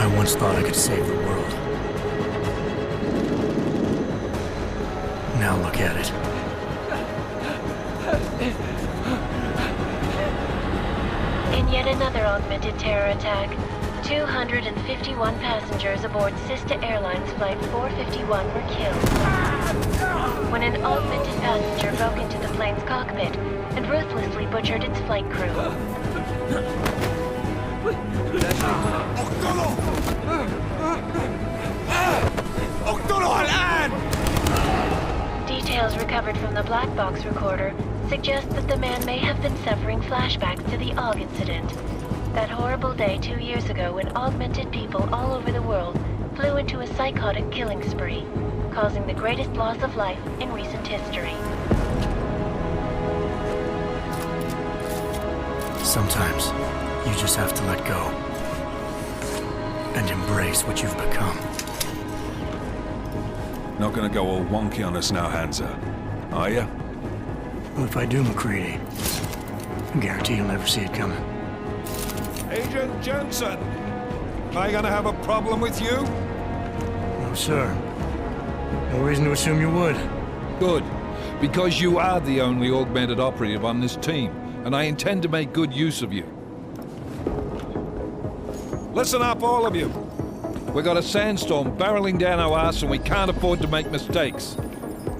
I once thought I could save the world. Now look at it. In yet another augmented terror attack, 251 passengers aboard Sister Airlines Flight 451 were killed when an augmented passenger broke into the plane's cockpit and ruthlessly butchered its flight crew. Details recovered from the black box recorder suggest that the man may have been suffering flashbacks to the AUG incident. That horrible day 2 years ago when augmented people all over the world flew into a psychotic killing spree, causing the greatest loss of life in recent history. Sometimes, you just have to let go. And embrace what you've become. Not gonna go all wonky on us now, Hansa, are ya? Well, if I do, McCready, I guarantee you'll never see it coming. Agent Jensen! Am I gonna have a problem with you? No, sir. No reason to assume you would. Good. Because you are the only augmented operative on this team, and I intend to make good use of you. Listen up, all of you. We got a sandstorm barreling down our arse and we can't afford to make mistakes.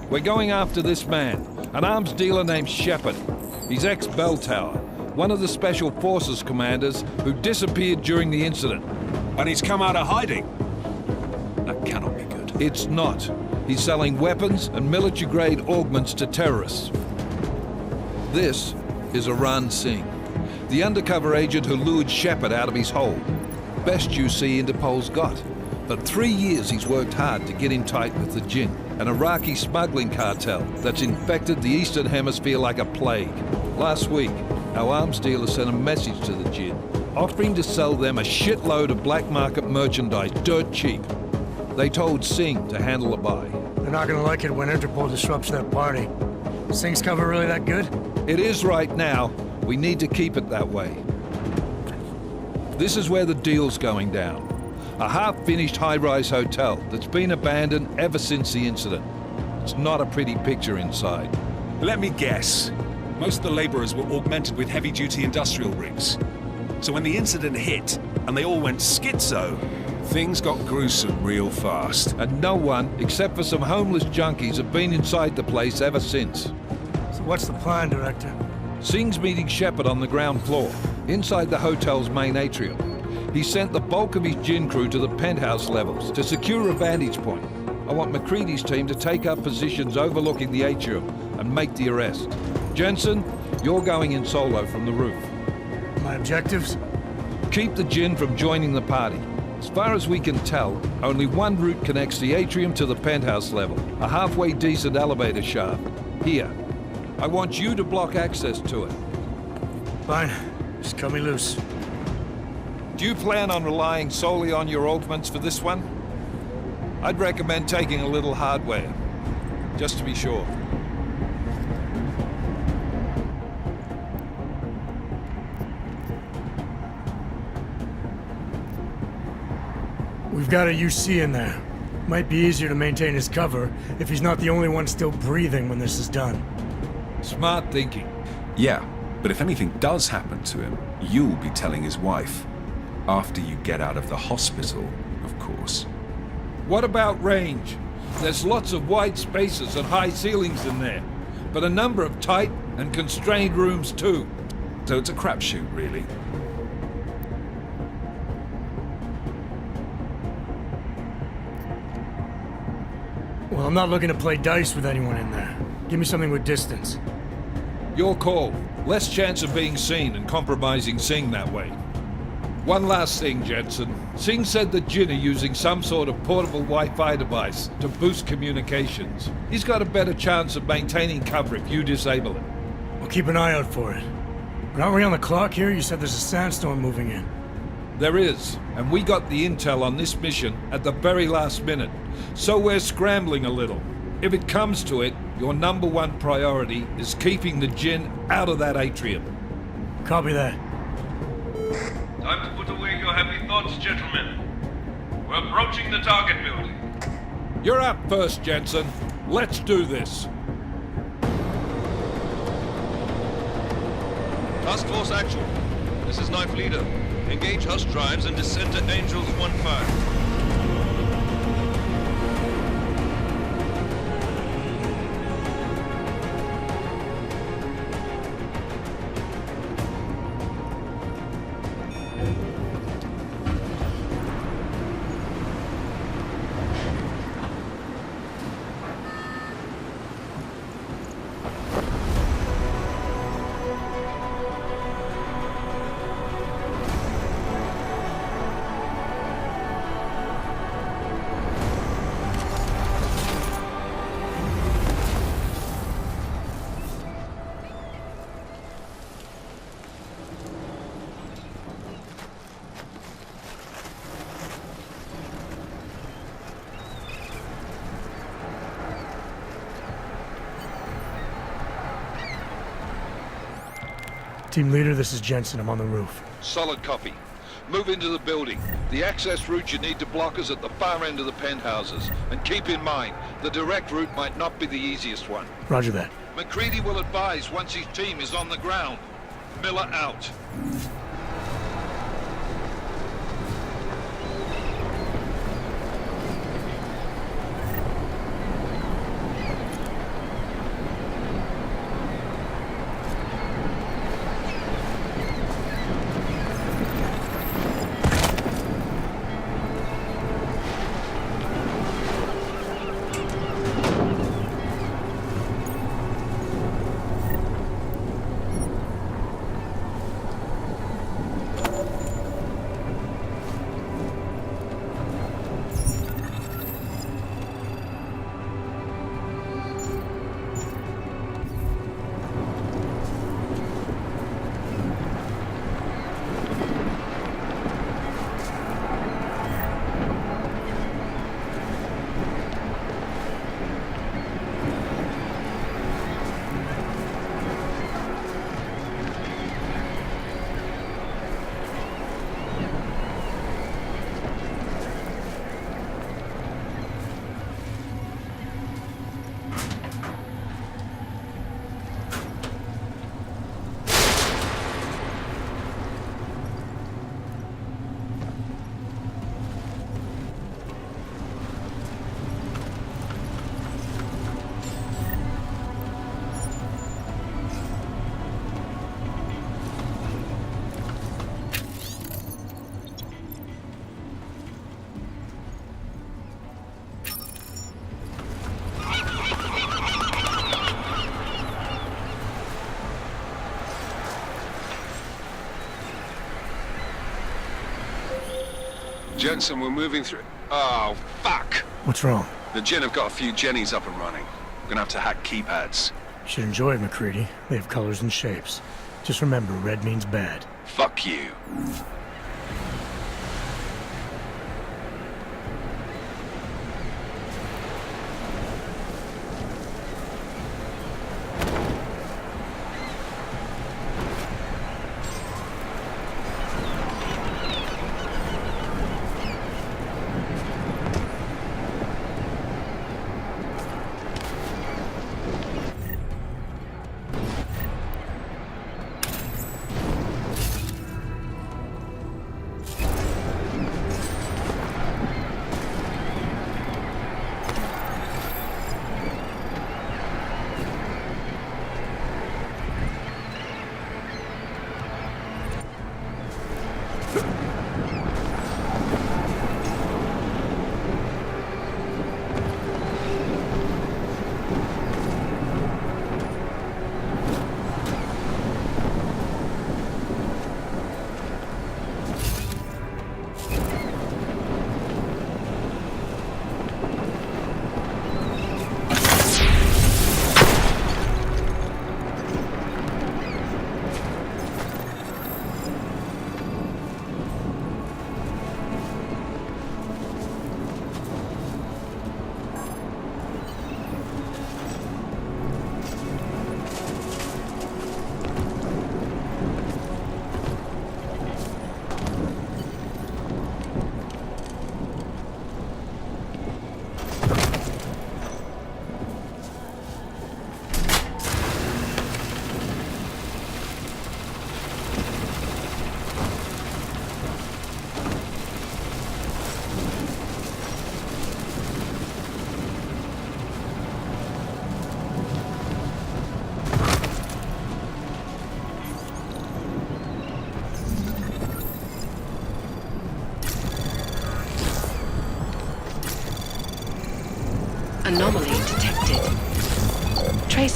We're going after this man, an arms dealer named Shepard. He's ex-Bell Tower, one of the Special Forces commanders who disappeared during the incident. And he's come out of hiding? That cannot be good. It's not. He's selling weapons and military-grade augments to terrorists. This is Aran Singh, the undercover agent who lured Shepard out of his hole. Best you see Interpol's got. For 3 years he's worked hard to get in tight with the Jinn, an Iraqi smuggling cartel that's infected the Eastern Hemisphere like a plague. Last week, our arms dealer sent a message to the Jinn, offering to sell them a shitload of black market merchandise dirt cheap. They told Singh to handle the buy. They're not gonna like it when Interpol disrupts their party. Singh's cover really that good? It is right now. We need to keep it that way. This is where the deal's going down. A half-finished high-rise hotel that's been abandoned ever since the incident. It's not a pretty picture inside. Let me guess. Most of the laborers were augmented with heavy-duty industrial rigs. So when the incident hit, and they all went schizo, things got gruesome real fast. And no one, except for some homeless junkies, have been inside the place ever since. So what's the plan, Director? Singh's meeting Shepard on the ground floor, inside the hotel's main atrium. He sent the bulk of his Jinn crew to the penthouse levels to secure a vantage point. I want McCready's team to take up positions overlooking the atrium and make the arrest. Jensen, you're going in solo from the roof. My objectives? Keep the Jinn from joining the party. As far as we can tell, only one route connects the atrium to the penthouse level, a halfway decent elevator shaft. Here. I want you to block access to it. Fine. Just cut me loose. Do you plan on relying solely on your augments for this one? I'd recommend taking a little hardware, just to be sure. We've got a UC in there. Might be easier to maintain his cover if he's not the only one still breathing when this is done. Smart thinking. Yeah, but if anything does happen to him, you'll be telling his wife. After you get out of the hospital, of course. What about range? There's lots of wide spaces and high ceilings in there, but a number of tight and constrained rooms too. So it's a crapshoot, really. Well, I'm not looking to play dice with anyone in there. Give me something with distance. Your call. Less chance of being seen and compromising Singh that way. One last thing, Jensen. Singh said the Jinn are using some sort of portable Wi-Fi device to boost communications. He's got a better chance of maintaining cover if you disable it. We'll keep an eye out for it. But aren't we on the clock here? You said there's a sandstorm moving in. There is, and we got the intel on this mission at the very last minute, so we're scrambling a little. If it comes to it, your #1 priority is keeping the Jinn out of that atrium. Copy that. Time to put away your happy thoughts, gentlemen. We're approaching the target building. You're up first, Jensen. Let's do this. Task Force Actual. This is Knife Leader. Engage Hush drives and descend to Angels 1-5. Team leader, this is Jensen. I'm on the roof. Solid copy. Move into the building. The access route you need to block is at the far end of the penthouses. And keep in mind, the direct route might not be the easiest one. Roger that. McCready will advise once his team is on the ground. Miller out. Jensen, we're moving through... Oh, fuck! What's wrong? The Gen have got a few Jennies up and running. We're gonna have to hack keypads. You should enjoy it, McCready. They have colors and shapes. Just remember, red means bad. Fuck you.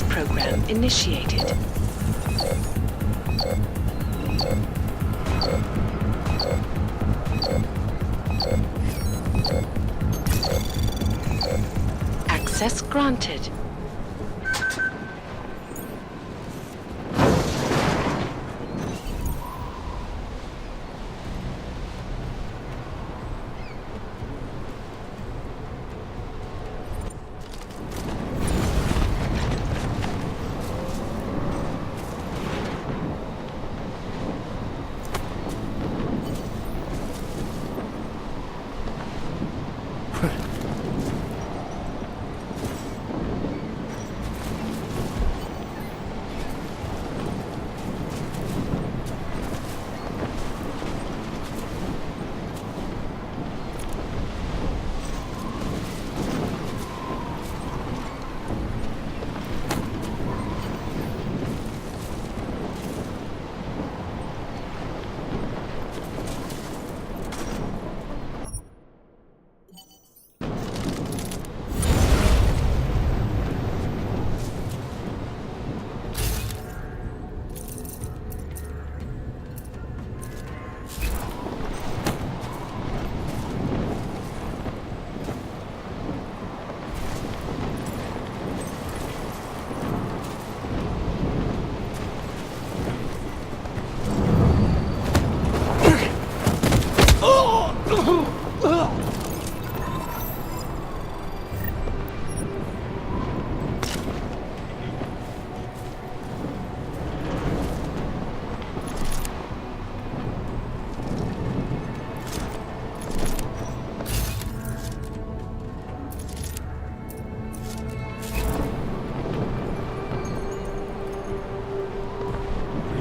Access program initiated. Access granted.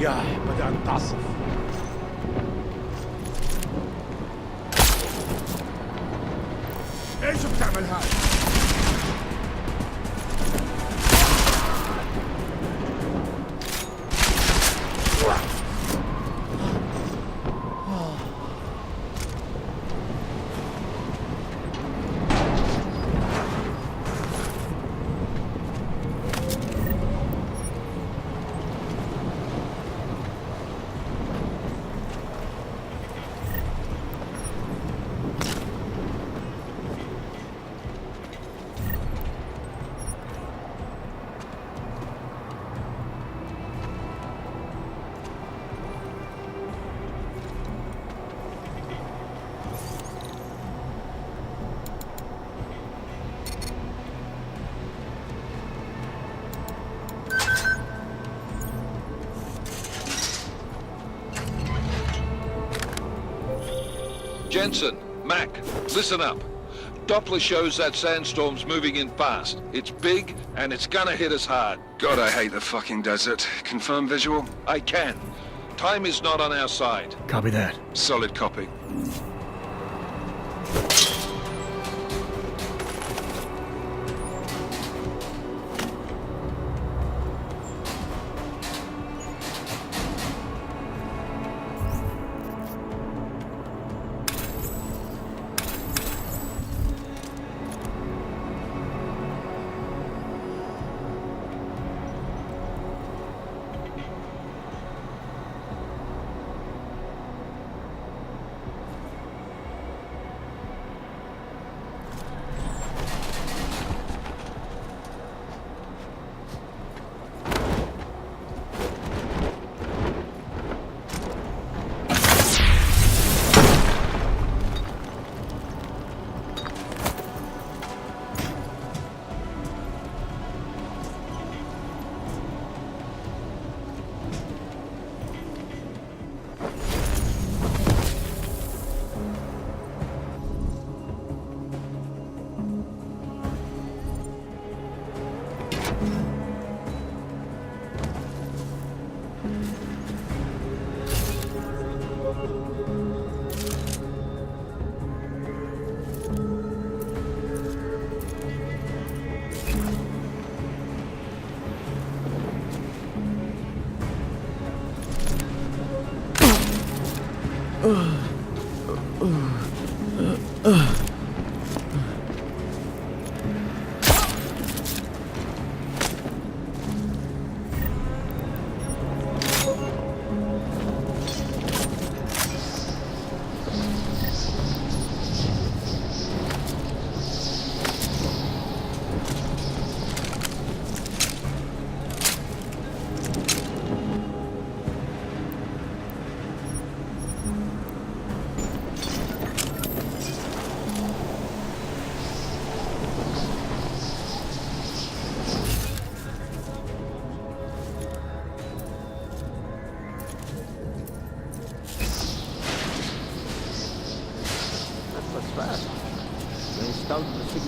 الرياح بدأت تعصف. ايش بتعمل هاي؟ Jensen, Mac, listen up. Doppler shows that sandstorm's moving in fast. It's big, and it's gonna hit us hard. God, I hate the fucking desert. Confirm visual? I can. Time is not on our side. Copy that. Solid copy.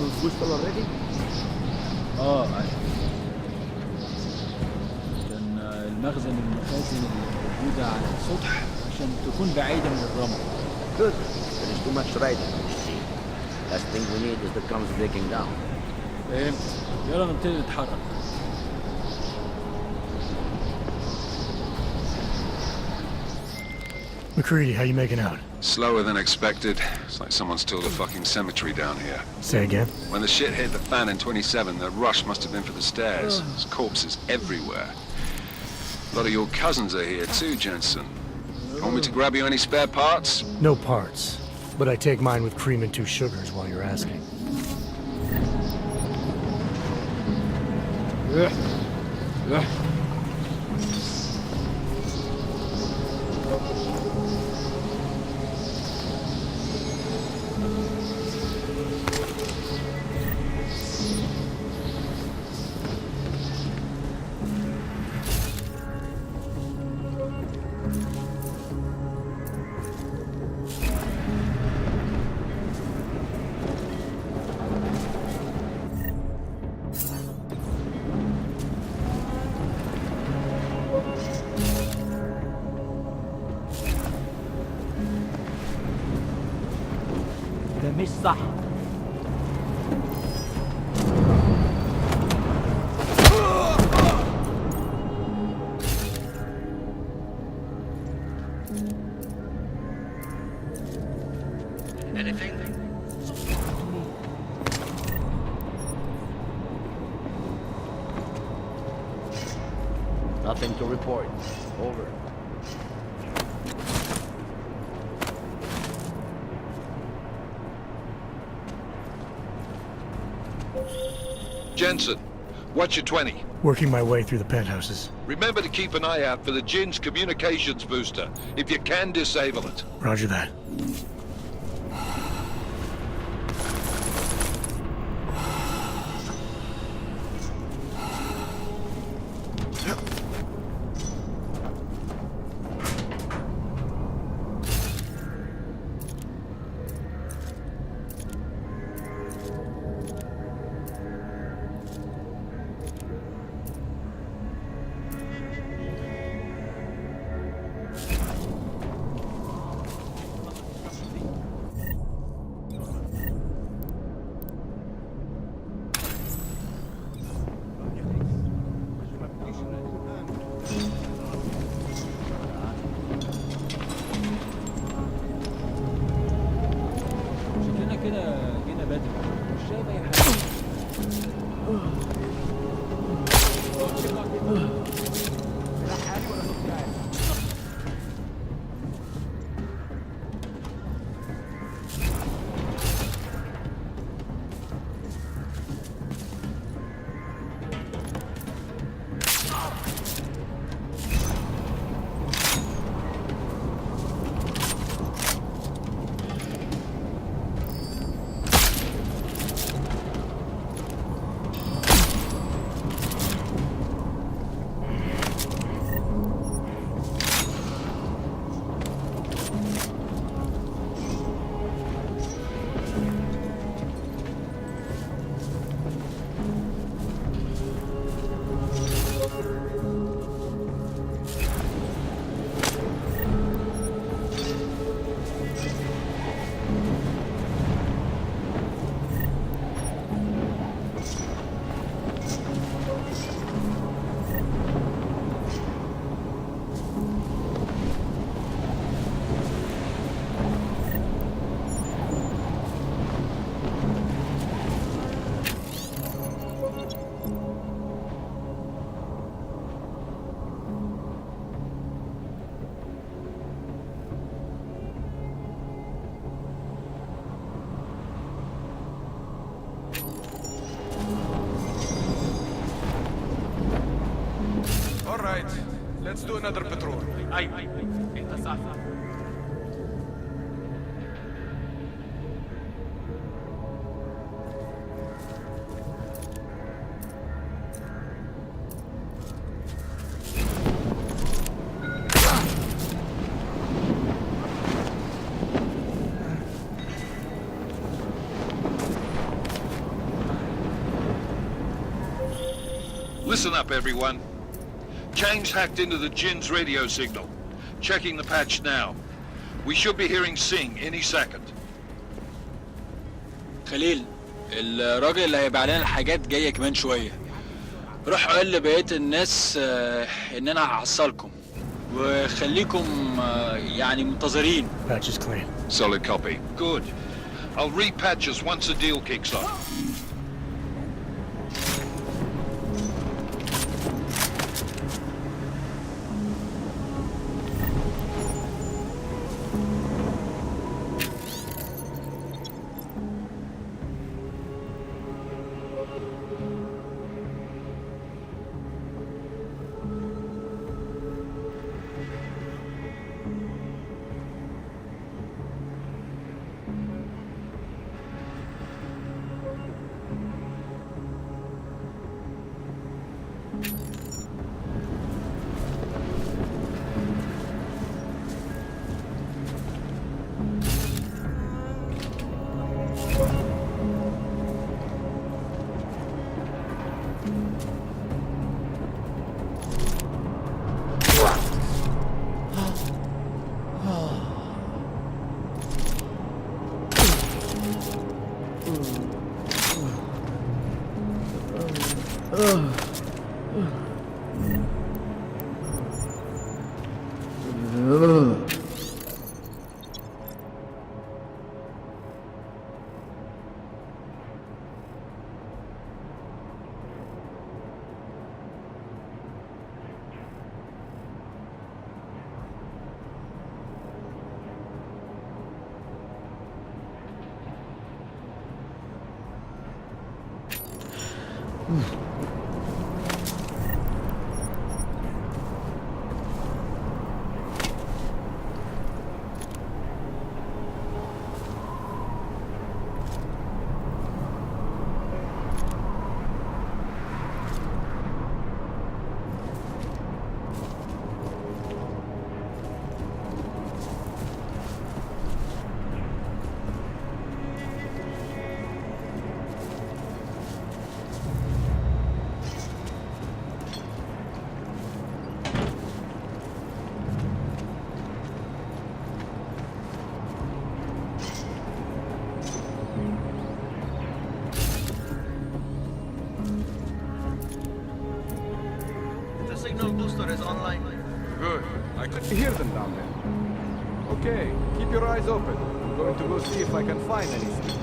those whistle already? أيوة. كان المخزن من المخازن الموجودة على السطح عشان تكون بعيدة من الرمل. Good. There is too much riding, you see. Last thing we need is the guns breaking down. فهمت. يلا نبتدي نتحرك. McCready, how you making out? Slower than expected. It's like someone's tilled a fucking cemetery down here. Say again? When the shit hit the fan in 27, the rush must have been for the stairs. There's corpses everywhere. A lot of your cousins are here too, Jensen. Want me to grab you any spare parts? No parts. But I take mine with cream and 2 sugars while you're asking. ده مش صح. Nothing to report. Over. Jensen, what's your 20? Working my way through the penthouses. Remember to keep an eye out for the Jinn's communications booster. If you can, disable it. Roger that. شكلنا كده جينا بدري. مش شايف أي حاجة. Alright, let's do another patrol. أيوة. أنت صح. Listen up, everyone. Chain's hacked into the Jinn's radio signal. Checking the patch now. We should be hearing Singh any second. خليل، الراجل اللي هيبيع لنا الحاجات جايه كمان شويه. روح قول لبقيه الناس ان انا هحصلكم وخليكم يعني منتظرين. Patch is clean. Solid copy. Good. I'll repatch us once the deal kicks off. Booster is online. Good. I could hear them down there. Okay, keep your eyes open. I'm going to go see if I can find anything.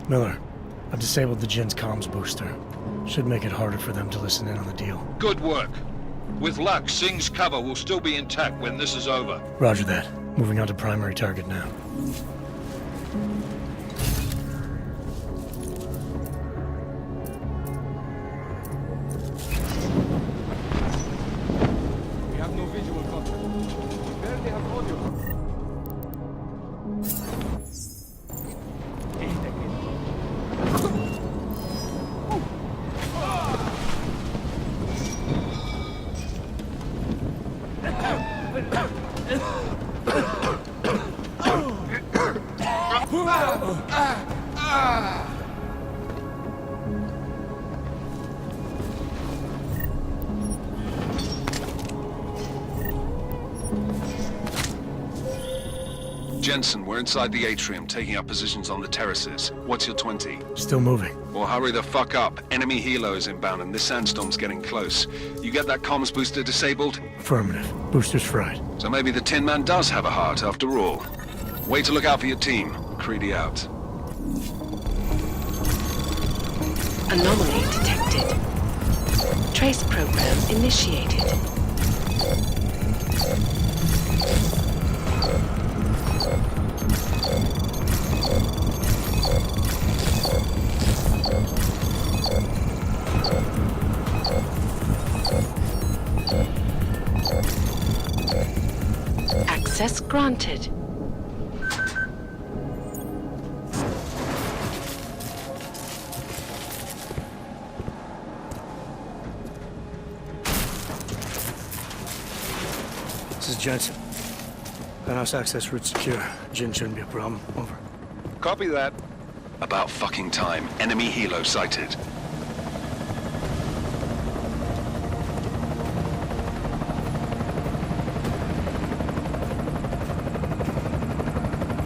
Miller, I've disabled the Jinn's comms booster. Should make it harder for them to listen in on the deal. Good work. With luck, Singh's cover will still be intact when this is over. Roger that. Moving on to primary target now. We have no visual contact. We barely have audio contact. Jensen, we're inside the atrium, taking up positions on the terraces. What's your 20? Still moving. Well, hurry the fuck up. Enemy helo is inbound and this sandstorm's getting close. You get that comms booster disabled? Affirmative. Booster's fried. So maybe the Tin Man does have a heart after all. Way to look out for your team. Creedy out. Anomaly detected. detected. Trace program initiated. Access granted. This is Jensen. Penthouse access route secure. Jin shouldn't be a problem. Over. Copy that. About fucking time. Enemy helo sighted.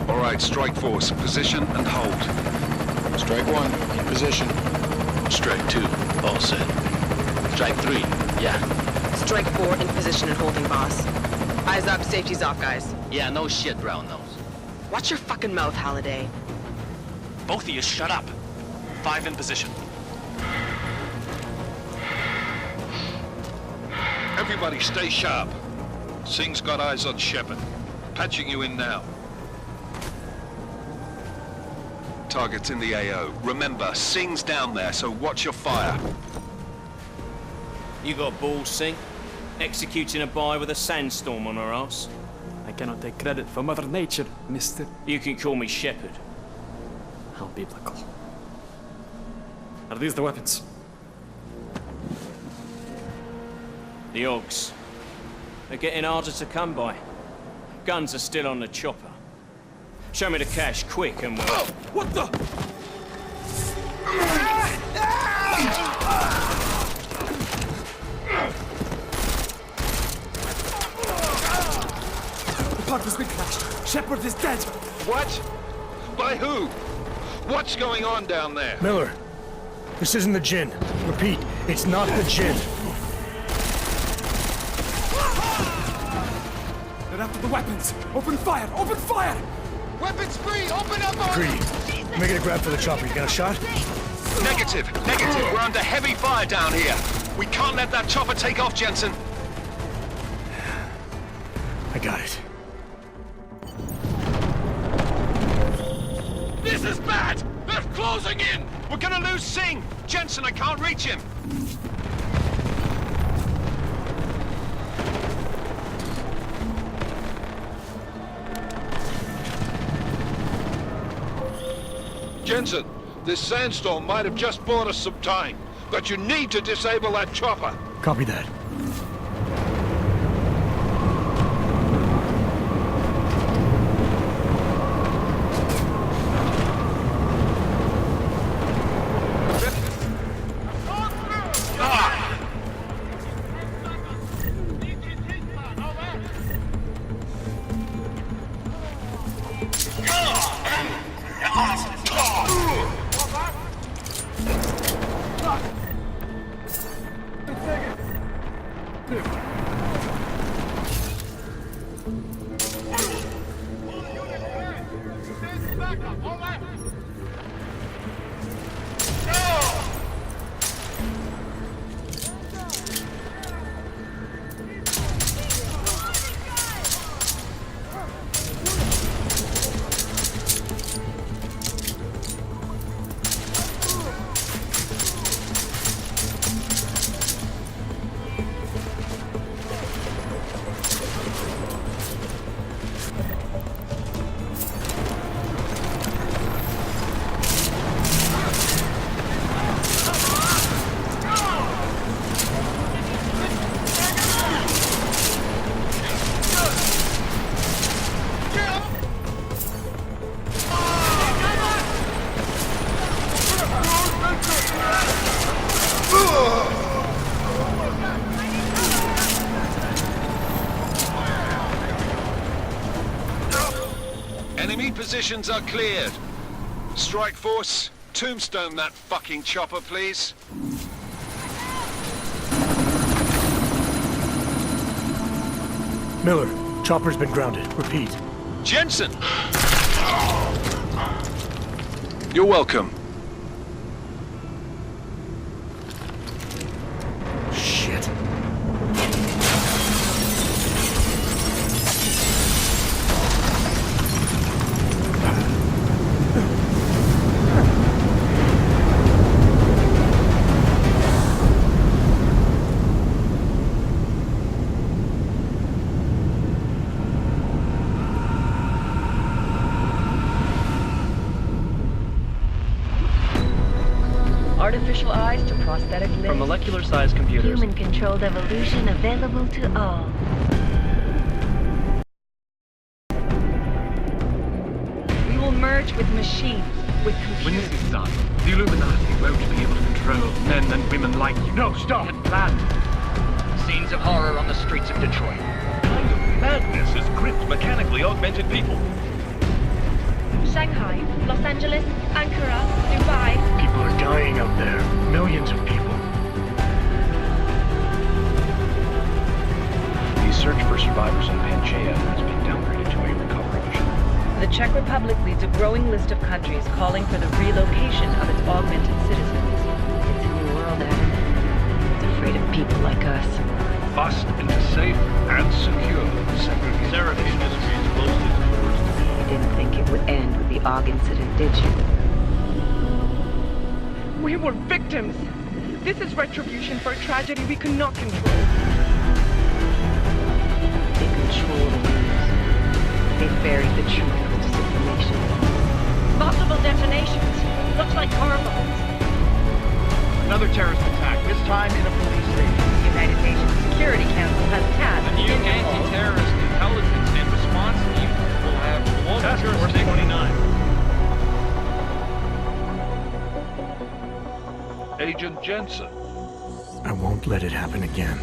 All right, strike force. Position and hold. Strike 1, in position. Strike 2, all set. Strike 3, yeah. Strike 4, in position and holding, boss. Eyes up, safety's off, guys. Yeah, no shit, brown nose. Watch your fucking mouth, Halliday. Both of you shut up. 5 in position. Everybody stay sharp. Singh's got eyes on Shepard. Patching you in now. Target's in the AO. Remember, Singh's down there, so watch your fire. You got balls, Singh? Executing a buy with a sandstorm on our ass? I cannot take credit for Mother Nature, mister. You can call me Shepard. How biblical. Are these the weapons? The Ogs. They're getting harder to come by. Guns are still on the chopper. Show me the cash, quick, and we'll... Oh, what the? The pod has been crashed. Shepard is dead. What? By who? What's going on down there? Miller, this isn't the Jinn. Repeat, it's not the Jinn. They're after the weapons. Open fire! Open fire! Weapons free! Open up! Greedy. Make it a grab for the chopper. You got a shot? Negative. We're under heavy fire down here. We can't let that chopper take off, Jensen. I got it. This is bad! They're closing in! We're gonna lose Singh! Jensen, I can't reach him! Jensen, this sandstorm might have just bought us some time, but you need to disable that chopper. Copy that. Enemy positions are cleared. Strike force, tombstone that fucking chopper, please. Miller, chopper's been grounded. Repeat. Jensen! You're welcome. Regular-sized computers. Human-controlled evolution available to all. We will merge with machines, with computers. When this is done, the Illuminati won't be able to control men and women like you. No, stop! And plan. Scenes of horror on the streets of Detroit. Kind of madness has gripped mechanically augmented people. Shanghai, Los Angeles, Ankara, Dubai. People are dying out there. Millions of people. The search for survivors in Panchaea has been downgraded to a recovery mission. The Czech Republic leads a growing list of countries calling for the relocation of its augmented citizens. It's a new world, Adam. It's afraid of people like us. Bust into safe and secure segregation. Seraphim Industries closely towards the You didn't think it would end with the AUG incident, did you? We were victims. This is retribution for a tragedy we cannot control. They control the news. They buried the truth with disinformation. Multiple detonations. Looks like car bombs. Another terrorist attack, this time in a police station. The United Nations Security Council has tasked The new anti-terrorist intelligence and response team will have global jurisdiction. 29. Agent Jensen. I won't let it happen again.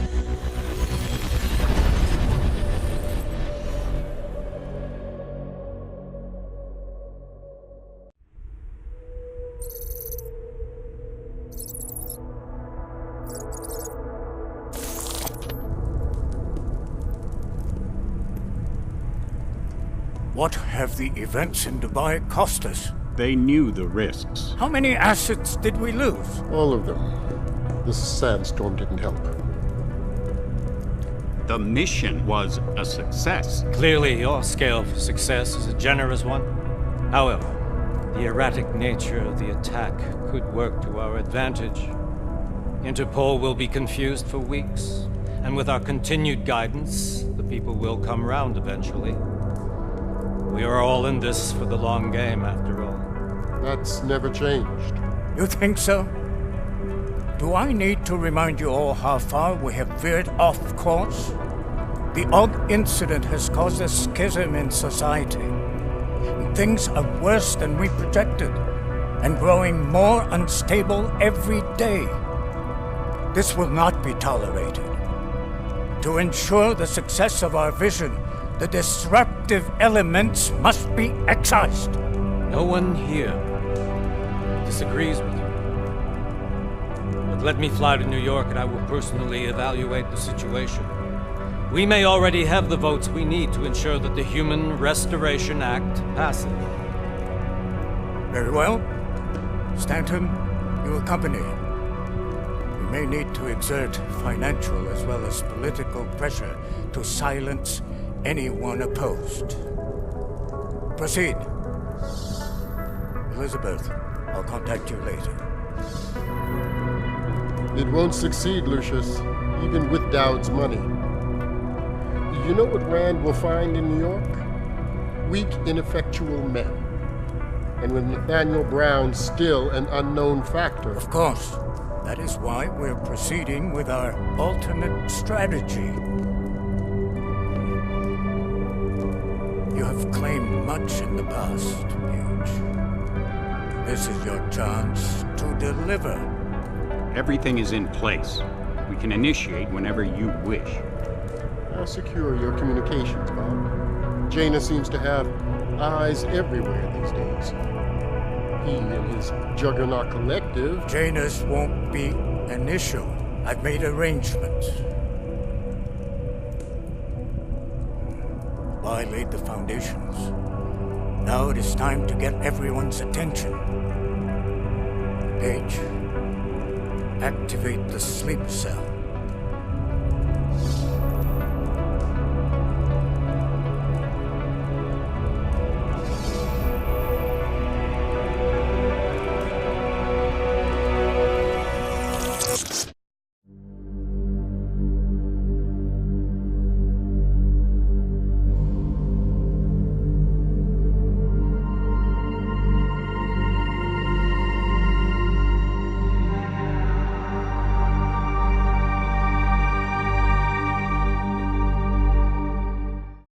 What have the events in Dubai cost us? They knew the risks. How many assets did we lose? All of them. This sandstorm didn't help. The mission was a success. Clearly, your scale for success is a generous one. However, the erratic nature of the attack could work to our advantage. Interpol will be confused for weeks, and with our continued guidance, the people will come round eventually. We are all in this for the long game, after all. That's never changed. You think so? Do I need to remind you all how far we have veered off course? The AUG incident has caused a schism in society. Things are worse than we projected, and growing more unstable every day. This will not be tolerated. To ensure the success of our vision, the disruptive elements must be excised. No one here disagrees with you. But let me fly to New York and I will personally evaluate the situation. We may already have the votes we need to ensure that the Human Restoration Act passes. Very well. Stanton, you accompany. We may need to exert financial as well as political pressure to silence anyone opposed. Proceed. Elizabeth, I'll contact you later. It won't succeed, Lucius, even with Dowd's money. You know what Rand will find in New York? Weak, ineffectual men. And with Nathaniel Brown still an unknown factor. Of course. That is why we're proceeding with our alternate strategy. You have claimed much in the past, Huge. This is your chance to deliver. Everything is in place. We can initiate whenever you wish. How secure your communications, Bob? Jaina seems to have eyes everywhere these days. He and his Juggernaut Collective... Janus won't be an issue. I've made arrangements. I laid the foundations. Now it is time to get everyone's attention. Paige, activate the sleep cell.